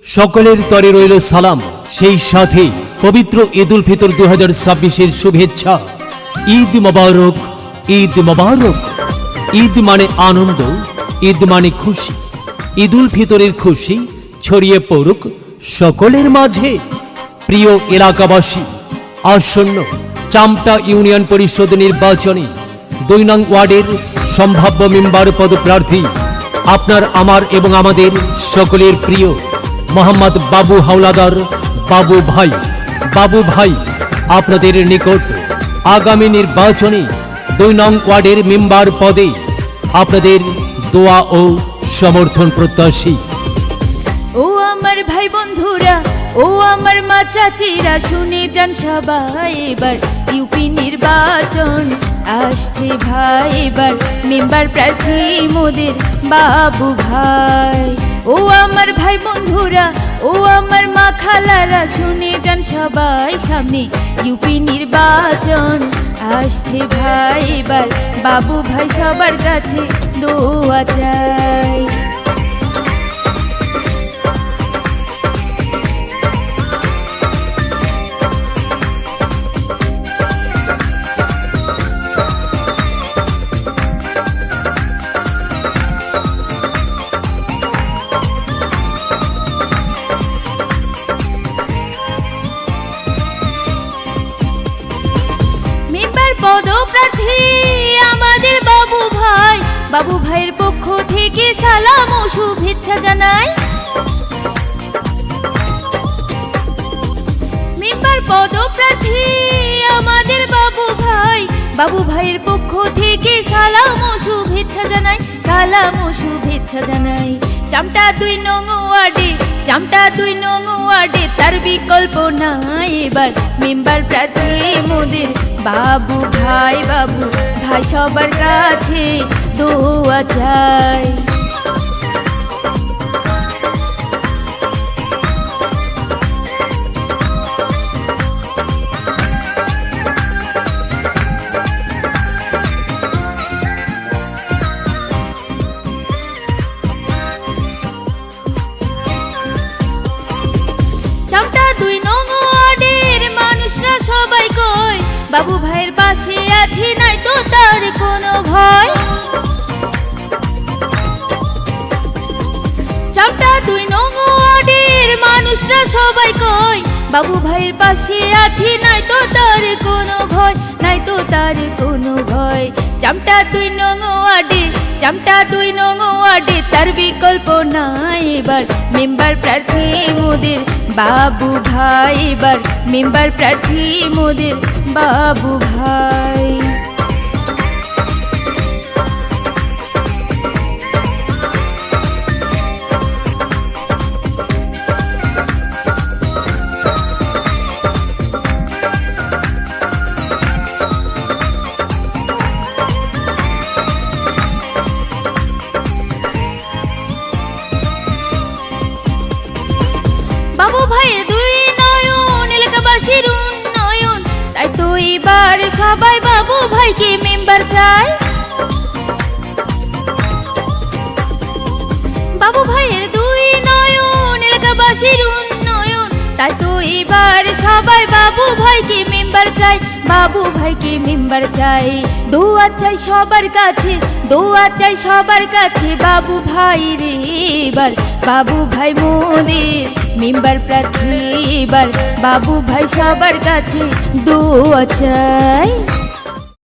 সকলের তরে রইল সালাম, সেই সাথে পবিত্র ঈদ উল ফিতর 2026-এর শুভেচ্ছা। ঈদ মোবারক, ঈদ মোবারক। ঈদ মানে আনন্দ, ঈদ মানে খুশি। ঈদ উল ফিতরের খুশি ছড়িয়ে পড়ুক সকলের মাঝে। প্রিয় এলাকাবাসী, আসন্ন চামটা ইউনিয়ন পরিষদ নির্বাচনে ২ নং ওয়ার্ডের সম্ভাব্য মেম্বার পদপ্রার্থী আপনার, আমার এবং আমাদের সকলের প্রিয় মোহাম্মদ বাবু হাওলাদার বাবু ভাই আপনাদের নিকট আগামী নির্বাচনে ২ নং ওয়ার্ডের মেম্বার পদে আপনাদের দোয়া ও সমর্থন প্রত্যাশী। ও আমার ভাই বন্ধুরা, ও আমার মা চাচিরা, শুনে যান সবাই, এবার ইউপি নির্বাচন আসছে ভাই। এবার মেম্বার প্রার্থী মোদের বাবু ভাই। ও আমার ভাই বন্ধুরা, ও আমার মা খালারা, শুনে যান সবাই, সামনে ইউপি নির্বাচন আসছে ভাই। এবার বাবু ভাই সবার কাছে দোয়া চাই। পদপ্রার্থী আমাদের বাবু ভাই, বাবু ভাইয়ের পক্ষ থেকে সালাম ও শুভেচ্ছা জানাই। মেম্বার পদপ্রার্থী আমাদের বাবু ভাই, বাবু ভাইয়ের পক্ষ থেকে সালাম ও শুভেচ্ছা জানাই, সালাম ও শুভেচ্ছা জানাই। চামটা ২ নং ওয়ার্ডে, চামটা ২ নং ওয়ার্ডে তার বিকল্প নাই। এবার মেম্বার প্রার্থী মোদের বাবু ভাই, বাবু ভাই সবার কাছে দোয়া চাই। চামটা ২ নং ওয়ার্ডের মানুষরা সবাই কয়, বাবু ভাইয়ের পাশে আছি, নাই তো তার কোনো ভয়। চামটা ২ নং ওয়ার্ডের মানুষরা সবাই কয়, বাবু ভাইয়ের পাশে আছি, নাই তো তার কোনো ভয়, নাই তো তার কোনো ভয়। চামটা ২ নং ওয়ার্ডে, চামটা ২ নং ওয়ার্ডে তার বিকল্প নাই। এবার মেম্বার প্রার্থী মোদের বাবু ভাই, এবার মেম্বার প্রার্থী মোদের বাবু ভাই। বাবু ভাইয়ের ২ নয়ন এলাকাবাসীর উন্নয়ন, তাই তো এবার সবাই বাবু ভাইকে মেম্বার চায়। বাবু ভাইয়ের ২ নয়ন এলাকাবাসীর উন্নয়ন, তাই তো এবার সবাই বাবু ভাইকে মেম্বার চাই, বাবু ভাইকে মেম্বার চাই। দোয়া চাই সবার কাছে, দোয়া চাই সবার কাছে, বাবু ভাই রে এবার বাবু ভাই মোদের মেম্বার প্রার্থী। এবার বাবু ভাই সবার কাছে দোয়া চাই।